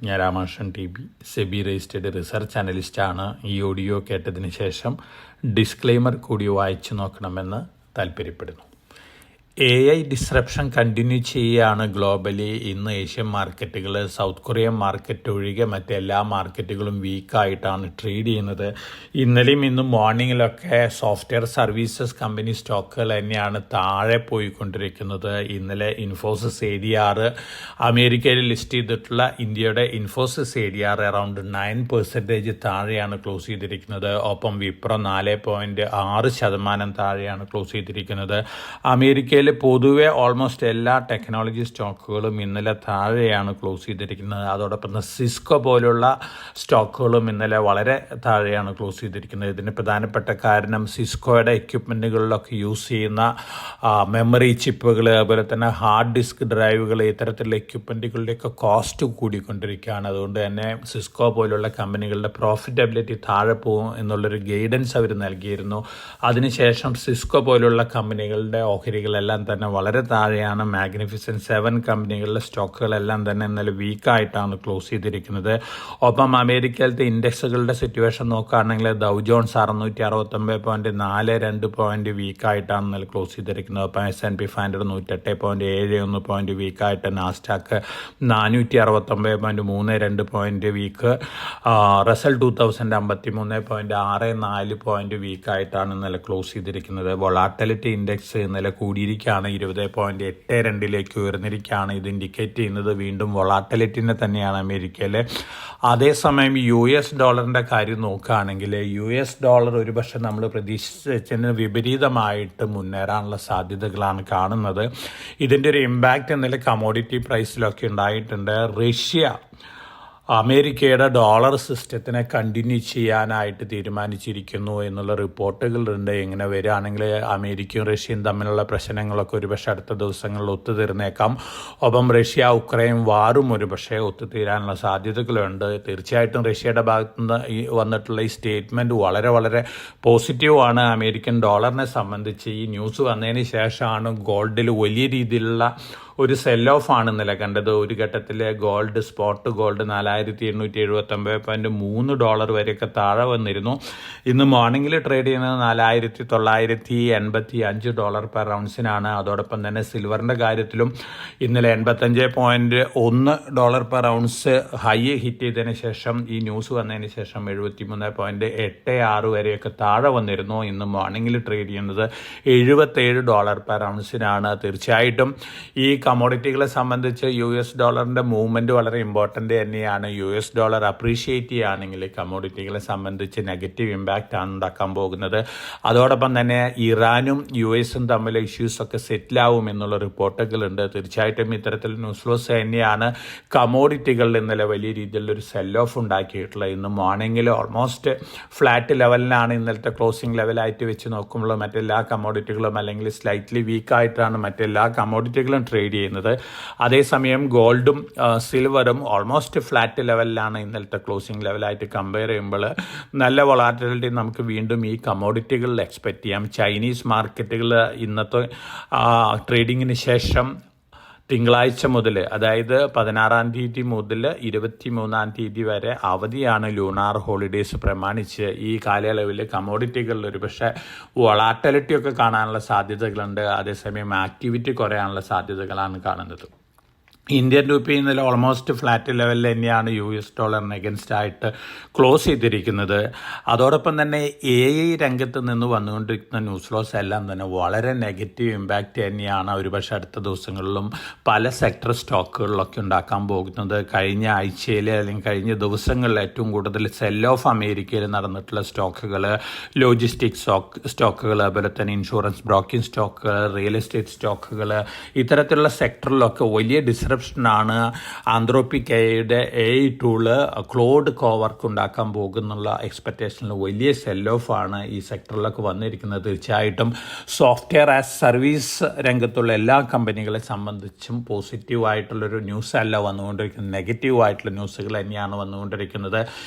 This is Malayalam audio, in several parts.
ഞാൻ Ramakrishnan T B SEBI registered research അനലിസ്റ്റാണ്. ഈ ഓഡിയോ കേട്ടതിന് ശേഷം ഡിസ്ക്ലെയിമർ കൂടി വായിച്ചു നോക്കണമെന്ന് താല്പര്യപ്പെടുന്നു. AI ഡിസ്റപ്ഷൻ കണ്ടിന്യൂ ചെയ്യുകയാണ് ഗ്ലോബലി. ഇന്ന് ഏഷ്യൻ മാർക്കറ്റുകൾ, സൗത്ത് കൊറിയൻ മാർക്കറ്റ് ഒഴികെ മറ്റെല്ലാ മാർക്കറ്റുകളും വീക്കായിട്ടാണ് ട്രേഡ് ചെയ്യുന്നത്. ഇന്നലെയും ഇന്നും മോർണിംഗിലൊക്കെ സോഫ്റ്റ്വെയർ സർവീസസ് കമ്പനി സ്റ്റോക്കുകൾ തന്നെയാണ് താഴെ പോയിക്കൊണ്ടിരിക്കുന്നത്. ഇന്നലെ ഇൻഫോസിസ് ADR, അമേരിക്കയിൽ ലിസ്റ്റ് ചെയ്തിട്ടുള്ള ഇന്ത്യയുടെ ഇൻഫോസിസ് ADR അറൗണ്ട് 9% താഴെയാണ് ക്ലോസ് ചെയ്തിരിക്കുന്നത്. ഒപ്പം വിപ്രോ 4.6% താഴെയാണ് ക്ലോസ് ചെയ്തിരിക്കുന്നത്. അമേരിക്കയിൽ പൊതുവെ ഓൾമോസ്റ്റ് എല്ലാ ടെക്നോളജി സ്റ്റോക്കുകളും ഇന്നലെ താഴെയാണ് ക്ലോസ് ചെയ്തിരിക്കുന്നത്. അതോടൊപ്പം സിസ്കോ പോലുള്ള സ്റ്റോക്കുകളും ഇന്നലെ വളരെ താഴെയാണ് ക്ലോസ് ചെയ്തിരിക്കുന്നത്. ഇതിന് പ്രധാനപ്പെട്ട കാരണം സിസ്കോയുടെ എക്യുപ്മെൻറ്റുകളിലൊക്കെ യൂസ് ചെയ്യുന്ന മെമ്മറി ചിപ്പുകൾ, അതുപോലെ തന്നെ ഹാർഡ് ഡിസ്ക് ഡ്രൈവുകൾ, ഇത്തരത്തിലുള്ള എക്യുപ്മെൻറ്റുകളുടെയൊക്കെ കോസ്റ്റ് കൂടിക്കൊണ്ടിരിക്കുകയാണ്. അതുകൊണ്ട് തന്നെ സിസ്കോ പോലുള്ള കമ്പനികളുടെ പ്രോഫിറ്റബിലിറ്റി താഴെ പോകും എന്നുള്ളൊരു ഗൈഡൻസ് അവർ നൽകിയിരുന്നു. അതിനുശേഷം സിസ്കോ പോലുള്ള കമ്പനികളുടെ ഓഹരികളെല്ലാം തന്നെ വളരെ താഴെയാണ്. മാഗ്നിഫിസൻറ്റ് 7 കമ്പനികളുടെ സ്റ്റോക്കുകളെല്ലാം തന്നെ ഇന്നലെ വീക്കായിട്ടാണ് ക്ലോസ് ചെയ്തിരിക്കുന്നത്. ഒപ്പം അമേരിക്കയിലത്തെ ഇൻഡെക്സുകളുടെ സിറ്റുവേഷൻ നോക്കുകയാണെങ്കിൽ ദൗ ജോൺസ് 669.42 പോയിന്റ് വീക്കായിട്ടാണ് ഇന്നലെ ക്ലോസ് ചെയ്തിരിക്കുന്നത്. ഒപ്പം S&P 500 108.71 പോയിന്റ് വീക്കായിട്ട്, Nasdaq 469.32 point weak, Russell 2000 53.64 point വീക്കായിട്ടാണ് ഇന്നലെ ക്ലോസ് ചെയ്തിരിക്കുന്നത്. വൊളാറ്റിലിറ്റി ഇൻഡെക്സ് ഇന്നലെ കൂടിയിരിക്കുകയാണ്, 20.82 ഉയർന്നിരിക്കുകയാണ്. ഇത് ഇൻഡിക്കേറ്റ് ചെയ്യുന്നത് വീണ്ടും വൊളാറ്റിലിറ്റിനെ തന്നെയാണ് അമേരിക്കയിലെ. അതേസമയം US ഡോളറിൻ്റെ കാര്യം നോക്കുകയാണെങ്കിൽ US ഡോളർ ഒരുപക്ഷെ നമ്മൾ പ്രതീക്ഷിച്ചതിന് വിപരീതമായിട്ട് മുന്നേറാനുള്ള സാധ്യതകളാണ് കാണുന്നത്. ഇതിൻ്റെ ഒരു ഇമ്പാക്റ്റ് ഇന്നലെ കമോഡിറ്റി പ്രൈസിലൊക്കെ ഉണ്ടായിട്ടുണ്ട്. റഷ്യ അമേരിക്കയുടെ ഡോളർ സിസ്റ്റത്തിനെ കണ്ടിന്യൂ ചെയ്യാനായിട്ട് തീരുമാനിച്ചിരിക്കുന്നു എന്നുള്ള റിപ്പോർട്ടുകളുണ്ട്. ഇങ്ങനെ വരികയാണെങ്കിൽ അമേരിക്കയും റഷ്യയും തമ്മിലുള്ള പ്രശ്നങ്ങളൊക്കെ ഒരുപക്ഷെ അടുത്ത ദിവസങ്ങളിൽ ഒത്തുതീർന്നേക്കാം. ഒപ്പം റഷ്യ ഉക്രൈൻ വാറും ഒരുപക്ഷെ ഒത്തുതീരാനുള്ള സാധ്യതകളുണ്ട്. തീർച്ചയായിട്ടും റഷ്യയുടെ ഭാഗത്തുനിന്ന് വന്നിട്ടുള്ള ഈ സ്റ്റേറ്റ്മെൻറ്റ് വളരെ വളരെ പോസിറ്റീവാണ്. അമേരിക്കൻ ഡോളറിനെ സംബന്ധിച്ച് ഈ ന്യൂസ് വന്നതിന് ശേഷമാണ് ഗോൾഡിൽ വലിയ രീതിയിലുള്ള ഒരു സെൽ ഓഫ് ആണ് ഇന്നലെ കണ്ടത്. ഒരു ഘട്ടത്തിൽ സ്പോട്ട് ഗോൾഡ് 4879.3 വരെയൊക്കെ താഴെ വന്നിരുന്നു. ഇന്ന് മോർണിംഗിൽ ട്രേഡ് ചെയ്യുന്നത് $4985 പെർ ഔൺസിനാണ്. അതോടൊപ്പം തന്നെ സിൽവറിൻ്റെ കാര്യത്തിലും ഇന്നലെ $85.1 പെർ ഔൺസ് ഹൈ ഹിറ്റ് ചെയ്തതിന് ശേഷം, ഈ ന്യൂസ് വന്നതിന് ശേഷം 73.86 വരെയൊക്കെ താഴെ വന്നിരുന്നു. ഇന്ന് മോർണിംഗിൽ ട്രേഡ് ചെയ്യുന്നത് $77 പെർ ഔൺസിനാണ്. തീർച്ചയായിട്ടും ഈ കമോഡിറ്റികളെ സംബന്ധിച്ച് US ഡോളറിൻ്റെ മൂവ്മെൻറ്റ് വളരെ ഇമ്പോർട്ടൻ്റ് തന്നെയാണ്. US ഡോളർ അപ്രീഷിയേറ്റ് ചെയ്യുകയാണെങ്കിൽ കമോഡിറ്റികളെ സംബന്ധിച്ച് നെഗറ്റീവ് ഇമ്പാക്റ്റ് ആണ് ഉണ്ടാക്കാൻ പോകുന്നത്. അതോടൊപ്പം തന്നെ ഇറാനും US തമ്മിലെ ഇഷ്യൂസൊക്കെ സെറ്റിലാവും എന്നുള്ള റിപ്പോർട്ടുകളുണ്ട്. തീർച്ചയായിട്ടും ഇത്തരത്തിൽ ന്യൂസ് ഫ്ലോസ് തന്നെയാണ് കമോഡിറ്റികളിൽ ഇന്നലെ വലിയ രീതിയിലുള്ളൊരു സെൽ ഓഫ് ഉണ്ടാക്കിയിട്ടുള്ളത്. ഇന്ന് മോർണിംഗിൽ ഓൾമോസ്റ്റ് ഫ്ലാറ്റ് ലെവലിനാണ് ഇന്നലത്തെ ക്ലോസിംഗ് ലെവലായിട്ട് വെച്ച് നോക്കുമ്പോൾ മറ്റെല്ലാ കമോഡിറ്റികളും, അല്ലെങ്കിൽ സ്ലൈറ്റ്ലി വീക്കായിട്ടാണ് മറ്റെല്ലാ കമോഡിറ്റികളും ട്രേഡ് ചെയ്യുന്നത്. അതേസമയം ഗോൾഡും സിൽവറും ഓൾമോസ്റ്റ് ഫ്ലാറ്റ് ലെവലിലാണ് ഇന്നലത്തെ ക്ലോസിംഗ് ലെവലായിട്ട് കമ്പയർ ചെയ്യുമ്പോൾ. നല്ല വൊളാറ്റിലിറ്റി നമുക്ക് വീണ്ടും ഈ കമോഡിറ്റികളിൽ എക്സ്പെക്റ്റ് ചെയ്യാം. ചൈനീസ് മാർക്കറ്റുകൾ ഇന്നത്തെ ട്രേഡിങ്ങിന് ശേഷം തിങ്കളാഴ്ച മുതൽ, അതായത് 16-ാം തീയതി മുതൽ 23-ാം തീയതി വരെ അവധിയാണ്. ലൂണാർ ഹോളിഡേയ്സ് പ്രമാണിച്ച് ഈ കാലയളവിൽ കമോഡിറ്റികളിൽ ഒരുപക്ഷെ വൊളാറ്റിലിറ്റിയൊക്കെ കാണാനുള്ള സാധ്യതകളുണ്ട്. അതേസമയം ആക്ടിവിറ്റി കുറയാനുള്ള സാധ്യതകളാണ് കാണുന്നത്. ഇന്ത്യൻ രൂപ ഇന്നലെ ഓൾമോസ്റ്റ് ഫ്ലാറ്റ് ലെവലിൽ തന്നെയാണ് US ഡോളറിന് അഗൻസ്റ്റ് ആയിട്ട് ക്ലോസ് ചെയ്തിരിക്കുന്നത്. അതോടൊപ്പം തന്നെ AI രംഗത്ത് നിന്ന് വന്നുകൊണ്ടിരിക്കുന്ന ന്യൂസ് ഫ്ലോസ് എല്ലാം തന്നെ വളരെ നെഗറ്റീവ് ഇമ്പാക്റ്റ് തന്നെയാണ് ഒരുപക്ഷെ അടുത്ത ദിവസങ്ങളിലും പല സെക്ടർ സ്റ്റോക്കുകളിലൊക്കെ ഉണ്ടാക്കാൻ പോകുന്നത്. കഴിഞ്ഞ ആഴ്ചയിൽ അല്ലെങ്കിൽ കഴിഞ്ഞ ദിവസങ്ങളിൽ ഏറ്റവും കൂടുതൽ സെൽ ഓഫ് അമേരിക്കയിൽ നടന്നിട്ടുള്ള സ്റ്റോക്കുകൾ, ലോജിസ്റ്റിക് സ്റ്റോക്കുകൾ, അതുപോലെ തന്നെ ഇൻഷുറൻസ് ബ്രോക്കിംഗ് സ്റ്റോക്കുകൾ, റിയൽ എസ്റ്റേറ്റ് സ്റ്റോക്കുകൾ, ഇത്തരത്തിലുള്ള സെക്ടറിലൊക്കെ വലിയ ഡിസ്റപ്ഷനാണ് ആന്ത്രോപിക് AI ടൂള് ക്ലോഡ് കോവർക്ക് ഉണ്ടാക്കാൻ പോകുന്നുള്ള എക്സ്പെക്റ്റേഷനിൽ വലിയ സെൽ ഓഫ് ആണ് ഈ സെക്ടറിലൊക്കെ വന്നിരിക്കുന്നത്. തീർച്ചയായിട്ടും സോഫ്റ്റ്വെയർ ആസ് സർവീസ് രംഗത്തുള്ള എല്ലാ കമ്പനികളെ സംബന്ധിച്ചും പോസിറ്റീവായിട്ടുള്ളൊരു ന്യൂസ് അല്ല വന്നുകൊണ്ടിരിക്കുന്നത്, നെഗറ്റീവായിട്ടുള്ള ന്യൂസുകൾ തന്നെയാണ് വന്നുകൊണ്ടിരിക്കുന്നത്.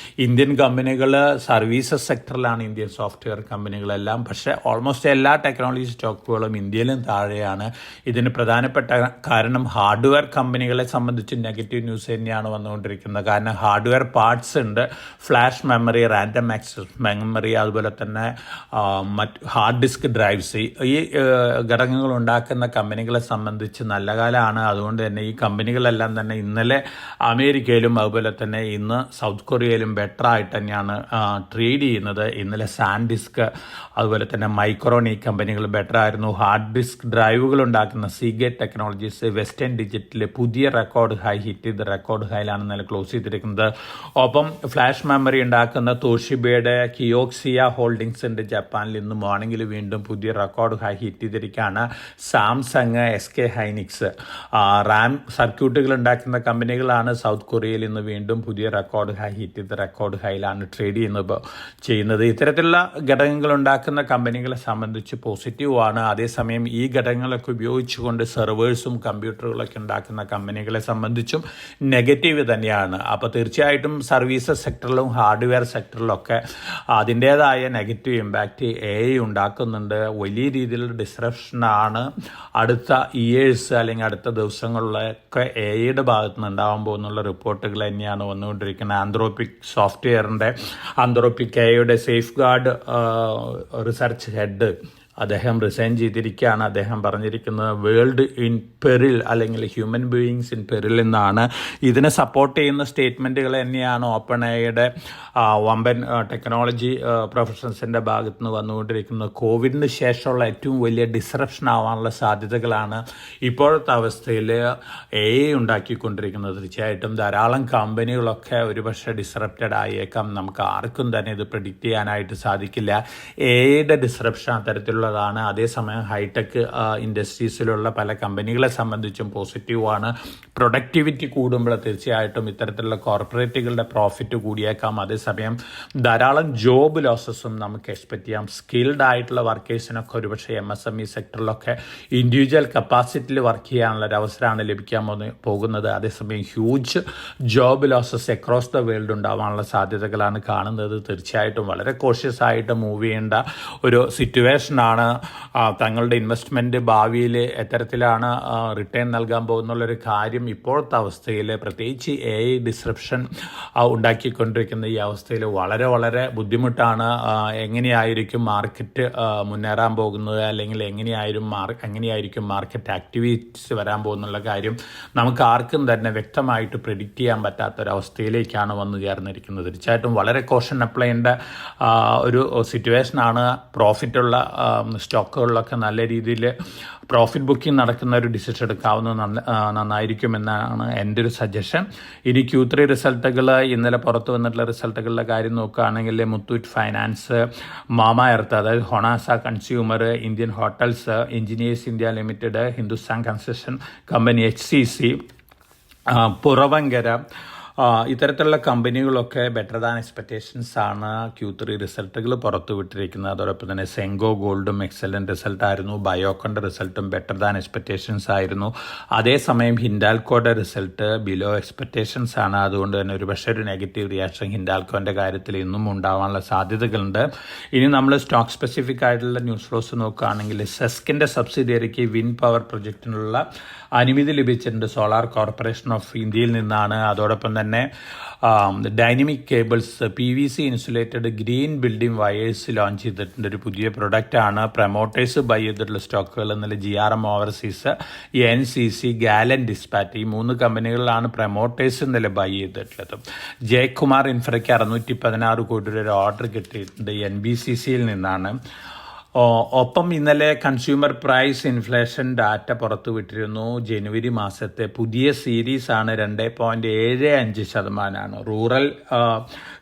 ഇന്ത്യൻ കമ്പനികൾ സർവീസസ് സെക്ടറിലാണ്, ഇന്ത്യൻ സോഫ്റ്റ്വെയർ കമ്പനികളെല്ലാം. പക്ഷേ ഓൾമോസ്റ്റ് എല്ലാ ടെക്നോളജി സ്റ്റോക്കുകളും ഇന്ത്യയിലും താഴെയാണ്. ഇതിന് പ്രധാനപ്പെട്ട കാരണം ഹാർഡ്വെയർ കമ്പനി കമ്പനികളെ സംബന്ധിച്ച് നെഗറ്റീവ് ന്യൂസ് തന്നെയാണ് വന്നുകൊണ്ടിരിക്കുന്നത്. കാരണം ഹാർഡ്വെയർ പാർട്സ് ഉണ്ട്, flash memory, random access memory, അതുപോലെ തന്നെ മറ്റ് ഹാർഡ് ഡിസ്ക് ഡ്രൈവ്സ്, ഈ ഘടകങ്ങൾ ഉണ്ടാക്കുന്ന കമ്പനികളെ സംബന്ധിച്ച് നല്ല കാലമാണ്. അതുകൊണ്ട് തന്നെ ഈ കമ്പനികളെല്ലാം തന്നെ ഇന്നലെ അമേരിക്കയിലും അതുപോലെ തന്നെ ഇന്ന് സൗത്ത് കൊറിയയിലും ബെറ്റർ ആയിട്ട് തന്നെയാണ് ട്രേഡ് ചെയ്യുന്നത്. ഇന്നലെ സാൻഡിസ്ക് അതുപോലെ തന്നെ മൈക്രോൺ ഈ കമ്പനികൾ ബെറ്റർ ആയിരുന്നു. ഹാർഡ് ഡിസ്ക് ഡ്രൈവുകൾ ഉണ്ടാക്കുന്ന സീഗേറ്റ് ടെക്നോളജീസ്, വെസ്റ്റേൺ ഡിജിറ്റൽ പുതിയ റെക്കോർഡ് ഹൈ ഹിറ്റ് ചെയ്ത് റെക്കോർഡ് ഹൈയിലാണ് ഇന്നലെ ക്ലോസ് ചെയ്തിരിക്കുന്നത്. ഒപ്പം ഫ്ലാഷ് മെമ്മറി ഉണ്ടാക്കുന്ന തോഷിബയുടെ കിയോക്സിയ ഹോൾഡിംഗ്സിൻ്റെ ജപ്പാനിൽ ഇന്ന് മോർണിംഗിൽ വീണ്ടും പുതിയ റെക്കോർഡ് ഹൈ ഹിറ്റ് ചെയ്തിരിക്കുകയാണ്. സാംസങ്, SK ഹൈനിക്സ് റാം സർക്യൂട്ടുകൾ ഉണ്ടാക്കുന്ന കമ്പനികളാണ് സൗത്ത് കൊറിയയിൽ ഇന്ന് വീണ്ടും പുതിയ റെക്കോർഡ് ഹൈ ഹിറ്റ് ചെയ്ത് റെക്കോർഡ് ഹൈയിലാണ് ട്രേഡ് ചെയ്യുന്നത്. ഇത്തരത്തിലുള്ള ഘടകങ്ങൾ ഉണ്ടാക്കുന്ന കമ്പനികളെ സംബന്ധിച്ച് പോസിറ്റീവാണ്. അതേസമയം ഈ ഘടകങ്ങളൊക്കെ ഉപയോഗിച്ചുകൊണ്ട് സെർവേഴ്സും കമ്പ്യൂട്ടറുകളൊക്കെ ഉണ്ടാക്കുന്ന കമ്പനികളെ സംബന്ധിച്ചും നെഗറ്റീവ് തന്നെയാണ്. അപ്പോൾ തീർച്ചയായിട്ടും സർവീസസ് സെക്ടറിലും ഹാർഡ്വെയർ സെക്ടറിലൊക്കെ അതിൻ്റേതായ നെഗറ്റീവ് ഇമ്പാക്റ്റ് AI ഉണ്ടാക്കുന്നുണ്ട്. വലിയ രീതിയിലുള്ള ഡിസ്റപ്ഷനാണ് അടുത്ത ഇയേഴ്സ് അല്ലെങ്കിൽ അടുത്ത ദിവസങ്ങളിലൊക്കെ AIയുടെ ഭാഗത്ത് നിന്ന് ഉണ്ടാകാൻ പോകുന്നുള്ള റിപ്പോർട്ടുകൾ തന്നെയാണ് വന്നുകൊണ്ടിരിക്കുന്നത്. ആന്ത്രോപിക് AIയുടെ സേഫ് ഗാർഡ് റിസർച്ച് ഹെഡ് അദ്ദേഹം റിസൈൻ ചെയ്തിരിക്കുകയാണ്. അദ്ദേഹം പറഞ്ഞിരിക്കുന്നത് വേൾഡ് ഇൻ പെറിൽ അല്ലെങ്കിൽ ഹ്യൂമൻ ബീയിങ്സ് ഇൻ പെറിൽ എന്നാണ്. ഇതിനെ സപ്പോർട്ട് ചെയ്യുന്ന സ്റ്റേറ്റ്മെൻറ്റുകൾ തന്നെയാണ് ഓപ്പൺ എയുടെ വമ്പൻ ടെക്നോളജി പ്രൊഫഷണൽസിൻ്റെ ഭാഗത്ത് നിന്ന് വന്നുകൊണ്ടിരിക്കുന്നത്. കോവിഡിന് ശേഷമുള്ള ഏറ്റവും വലിയ ഡിസ്റപ്ഷൻ ആവാനുള്ള സാധ്യതകളാണ് ഇപ്പോഴത്തെ അവസ്ഥയിൽ AI ഉണ്ടാക്കിക്കൊണ്ടിരിക്കുന്നത്. തീർച്ചയായിട്ടും ധാരാളം കമ്പനികളൊക്കെ ഒരുപക്ഷെ ഡിസ്റപ്റ്റഡ് ആയേക്കാം. നമുക്ക് ആർക്കും തന്നെ ഇത് പ്രെഡിക്റ്റ് ചെയ്യാനായിട്ട് സാധിക്കില്ല. AIയുടെ ഡിസ്റപ്ഷൻ അത്തരത്തിലുള്ളതാണ്. അതേസമയം ഹൈടെക് ഇൻഡസ്ട്രീസിലുള്ള പല കമ്പനികളെ സംബന്ധിച്ചും പോസിറ്റീവാണ്. പ്രൊഡക്ടിവിറ്റി കൂടുമ്പോൾ തീർച്ചയായിട്ടും ഇത്തരത്തിലുള്ള കോർപ്പറേറ്റുകളുടെ പ്രോഫിറ്റ് കൂടിയേക്കാം. അതേസമയം ധാരാളം ജോബ് ലോസസും നമുക്ക് എക്സ്പെക്ട് ചെയ്യാം. സ്കിൽഡ് ആയിട്ടുള്ള വർക്കേഴ്സിനൊക്കെ ഒരുപക്ഷെ MSME സെക്ടറിലൊക്കെ ഇൻഡിവിജ്വൽ കപ്പാസിറ്റിയിൽ വർക്ക് ചെയ്യാനുള്ള ഒരു അവസരമാണ് ലഭിക്കാൻ പോകുന്നത്. അതേസമയം huge job losses across the world ഉണ്ടാവാനുള്ള സാധ്യതകളാണ് കാണുന്നത്. തീർച്ചയായിട്ടും വളരെ കോഷ്യസ് ആയിട്ട് മൂവ് ചെയ്യേണ്ട ഒരു സിറ്റുവേഷനാണ്. തങ്ങളുടെ ഇൻവെസ്റ്റ്മെൻറ്റ് ഭാവിയിൽ എത്തരത്തിലാണ് റിട്ടേൺ നൽകാൻ പോകുന്നുള്ളൊരു കാര്യം ഇപ്പോഴത്തെ അവസ്ഥയിൽ, പ്രത്യേകിച്ച് AI ഡിസ്റപ്ഷൻ ഉണ്ടാക്കിക്കൊണ്ടിരിക്കുന്ന ഈ അവസ്ഥയിൽ വളരെ വളരെ ബുദ്ധിമുട്ടാണ്. എങ്ങനെയായിരിക്കും മാർക്കറ്റ് മുന്നേറാൻ പോകുന്നത്, അല്ലെങ്കിൽ എങ്ങനെയായിരിക്കും മാർക്കറ്റ് ആക്ടിവിറ്റീസ് വരാൻ പോകുന്നുള്ള കാര്യം നമുക്ക് ആർക്കും തന്നെ വ്യക്തമായിട്ട് പ്രെഡിക്റ്റ് ചെയ്യാൻ പറ്റാത്തൊരവസ്ഥയിലേക്കാണ് വന്നു ചേർന്നിരിക്കുന്നത്. തീർച്ചയായിട്ടും വളരെ കോഷൻ അപ്ലൈ ചെയ്യേണ്ട ഒരു സിറ്റുവേഷനാണ്. പ്രോഫിറ്റുള്ള സ്റ്റോക്കുകളിലൊക്കെ നല്ല രീതിയിൽ പ്രോഫിറ്റ് ബുക്കിംഗ് നടക്കുന്ന ഒരു ഡിസിഷൻ എടുക്കാവുന്നത് നന്നായിരിക്കുമെന്നാണ് എൻ്റെ ഒരു സജഷൻ. ഇനി Q3 റിസൾട്ടുകൾ, ഇന്നലെ പുറത്തു വന്നിട്ടുള്ള റിസൾട്ടുകളുടെ കാര്യം നോക്കുകയാണെങ്കിൽ മുത്തൂറ്റ് ഫൈനാൻസ്, മാമ എർത്ത് അതായത് Honasa consumer, Indian hotels, engineers India limited, Hindustan construction company HCC, Puravankara, ഇത്തരത്തിലുള്ള കമ്പനികളൊക്കെ ബെറ്റർ ദാൻ എക്സ്പെക്റ്റേഷൻസ് ആണ് Q3 റിസൾട്ടുകൾ പുറത്തു വിട്ടിരിക്കുന്നത്. അതോടൊപ്പം തന്നെ സെങ്കോ ഗോൾഡും എക്സലൻറ്റ് റിസൾട്ടായിരുന്നു. ബയോക്കോൻ്റെ റിസൾട്ടും ബെറ്റർ ദാൻ എക്സ്പെക്റ്റേഷൻസ് ആയിരുന്നു. അതേസമയം ഹിൻഡാൽക്കോയുടെ റിസൾട്ട് ബിലോ എക്സ്പെക്റ്റേഷൻസ് ആണ്. അതുകൊണ്ട് തന്നെ ഒരു നെഗറ്റീവ് റിയാക്ഷൻ ഹിൻഡാൽക്കോൻ്റെ കാര്യത്തിൽ ഇന്നും ഉണ്ടാവാനുള്ള സാധ്യതകളുണ്ട്. ഇനി നമ്മൾ സ്റ്റോക്ക് സ്പെസിഫിക് ആയിട്ടുള്ള ന്യൂസ് ഫ്ലോസ് നോക്കുകയാണെങ്കിൽ സെസ്കിൻ്റെ സബ്സിഡിയറിക്ക് വിൻഡ് പവർ പ്രൊജക്റ്റിനുള്ള അനുമതി ലഭിച്ചിട്ടുണ്ട് സോളാർ കോർപ്പറേഷൻ ഓഫ് ഇന്ത്യയിൽ നിന്നാണ്. അതോടൊപ്പം തന്നെ dynamic cables, PVC insulated green building wires launch ചെയ്തിട്ടുണ്ട്. ഒരു പുതിയ പ്രൊഡക്റ്റാണ്. പ്രൊമോട്ടേഴ്സ് ബൈ ചെയ്തിട്ടുള്ള സ്റ്റോക്കുകൾ എന്നാൽ GRM ഓവർസീസ്, NCC, ഗാലൻ ഡിസ്പാറ്റ്, ഈ 3 കമ്പനികളിലാണ് പ്രൊമോട്ടേഴ്സ് ഇന്നലെ ബൈ ചെയ്തിട്ടുള്ളത്. ജയകുമാർ ഇൻഫ്രയ്ക്ക് 616 കോടി രൂപ ഓർഡർ കിട്ടിയിട്ടുണ്ട് NBCCയിൽ നിന്നാണ്. ഒപ്പം ഇന്നലെ കൺസ്യൂമർ പ്രൈസ് ഇൻഫ്ലേഷൻ ഡാറ്റ പുറത്തുവിട്ടിരുന്നു. ജനുവരി മാസത്തെ പുതിയ സീരീസാണ് 2.75%. Rural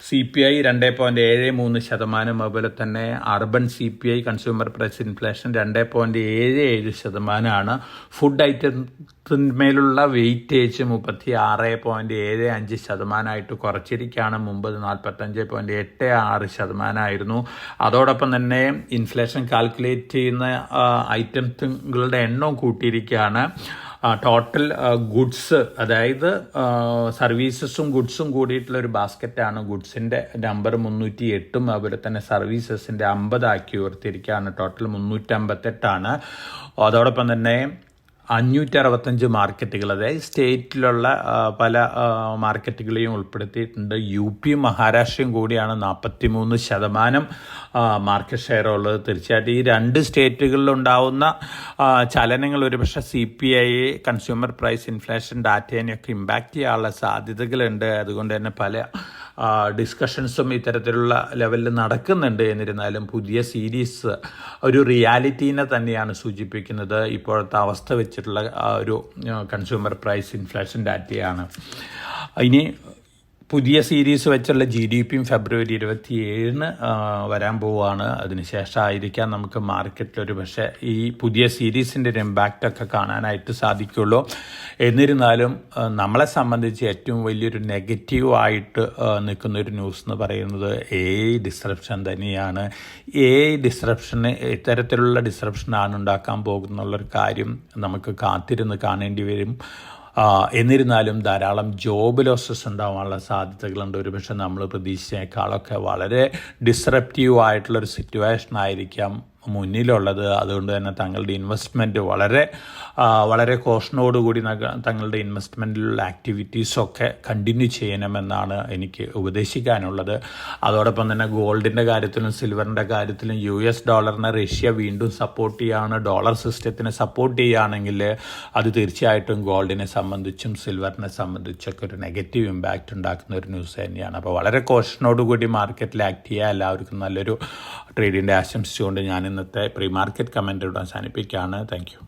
CPI 2.73%. അതുപോലെ തന്നെ urban CPI consumer price inflation 2.77%. Food ഐറ്റത്തിന്മേലുള്ള വെയിറ്റേജ് 36.75% കുറച്ചിരിക്കുകയാണ്. മുമ്പ് 45.86% അതോടൊപ്പം തന്നെ ഇൻഫ്ലേഷൻ കാൽക്കുലേറ്റ് ചെയ്യുന്ന ഐറ്റംസുകളുടെ എണ്ണം കൂട്ടിയിരിക്കുകയാണ്. ടോട്ടൽ ഗുഡ്സ്, അതായത് സർവീസസും ഗുഡ്സും കൂടിയിട്ടുള്ള ഒരു ബാസ്ക്കറ്റാണ്. ഗുഡ്സിൻ്റെ നമ്പർ 308, അതുപോലെ തന്നെ സർവീസസിൻ്റെ 50 ആക്കി ഉയർത്തിയിരിക്കുകയാണ്. ടോട്ടൽ 358. അതോടൊപ്പം തന്നെ 565 മാർക്കറ്റുകൾ, അതായത് സ്റ്റേറ്റിലുള്ള പല മാർക്കറ്റുകളെയും ഉൾപ്പെടുത്തിയിട്ടുണ്ട്. UP മഹാരാഷ്ട്രയും കൂടിയാണ് 43% മാർക്കറ്റ് ഷെയർ ഉള്ളത്. തീർച്ചയായിട്ടും ഈ 2 സ്റ്റേറ്റുകളിലുണ്ടാവുന്ന ചലനങ്ങൾ ഒരുപക്ഷെ CPI കൺസ്യൂമർ പ്രൈസ് ഇൻഫ്ലേഷൻ ഡാറ്റേനെയൊക്കെ ഇമ്പാക്റ്റ് ചെയ്യാനുള്ള സാധ്യതകളുണ്ട്. അതുകൊണ്ട് തന്നെ പല ഡിസ്കഷൻസും ഇത്തരത്തിലുള്ള ലെവലിൽ നടക്കുന്നുണ്ട്. എന്നിരുന്നാലും പുതിയ സീരീസ് ഒരു റിയാലിറ്റീനെ തന്നെയാണ് സൂചിപ്പിക്കുന്നത്. ഇപ്പോഴത്തെ അവസ്ഥ വെച്ചിട്ടുള്ള ഒരു കൺസ്യൂമർ പ്രൈസ് ഇൻഫ്ലേഷൻ ഡാറ്റയാണ്. ഇനി പുതിയ സീരീസ് വെച്ചുള്ള GDP ഫെബ്രുവരി 27 വരാൻ പോവുകയാണ്. അതിനുശേഷമായിരിക്കാം നമുക്ക് മാർക്കറ്റിൽ ഒരു പക്ഷേ ഈ പുതിയ സീരീസിൻ്റെ ഒരു ഇമ്പാക്റ്റൊക്കെ കാണാനായിട്ട് സാധിക്കുള്ളൂ. എന്നിരുന്നാലും നമ്മളെ സംബന്ധിച്ച് ഏറ്റവും വലിയൊരു നെഗറ്റീവായിട്ട് നിൽക്കുന്നൊരു ന്യൂസ് എന്ന് പറയുന്നത് AI ഡിസ്റപ്ഷൻ തന്നെയാണ്. AI ഡിസ്റപ്ഷന് ഇത്തരത്തിലുള്ള ഡിസ്റപ്ഷനാണ് ഉണ്ടാക്കാൻ പോകുന്നുള്ളൊരു കാര്യം നമുക്ക് കാത്തിരുന്ന് കാണേണ്ടി വരും. എന്നിരുന്നാലും ധാരാളം ജോബ് ലോസസ് ഉണ്ടാവാനുള്ള സാധ്യതകളുണ്ട്. ഒരുപക്ഷെ നമ്മൾ പ്രതീക്ഷിച്ചേക്കാളൊക്കെ വളരെ ഡിസ്റപ്റ്റീവ് ആയിട്ടുള്ളൊരു സിറ്റുവേഷൻ ആയിരിക്കാം മുന്നിലുള്ളത്. അതുകൊണ്ട് തന്നെ തങ്ങളുടെ ഇൻവെസ്റ്റ്മെൻറ്റ് വളരെ കോഷനോടുകൂടി തങ്ങളുടെ ഇൻവെസ്റ്റ്മെൻറ്റിലുള്ള ആക്ടിവിറ്റീസൊക്കെ കണ്ടിന്യൂ ചെയ്യണമെന്നാണ് എനിക്ക് ഉപദേശിക്കാനുള്ളത്. അതോടൊപ്പം തന്നെ ഗോൾഡിൻ്റെ കാര്യത്തിലും സിൽവറിൻ്റെ കാര്യത്തിലും US ഡോളറിനെ റഷ്യ വീണ്ടും സപ്പോർട്ട് ചെയ്യുകയാണ്. ഡോളർ സിസ്റ്റത്തിനെ സപ്പോർട്ട് ചെയ്യുകയാണെങ്കിൽ അത് തീർച്ചയായിട്ടും ഗോൾഡിനെ സംബന്ധിച്ചും സിൽവറിനെ സംബന്ധിച്ചൊക്കെ ഒരു നെഗറ്റീവ് ഇമ്പാക്റ്റ് ഉണ്ടാക്കുന്ന ഒരു ന്യൂസ് തന്നെയാണ്. അപ്പോൾ വളരെ കോഷനോടുകൂടി മാർക്കറ്റിൽ ആക്ട് ചെയ്യുക. എല്ലാവർക്കും നല്ലൊരു ട്രേഡിൻ്റെ ആശംസിച്ചുകൊണ്ട് ഞാൻ ഇന്നത്തെ പ്രീ മാർക്കറ്റ് കമൻറ്റ് ഇവിടെ അവസാനിപ്പിക്കുകയാണ്. Thank you.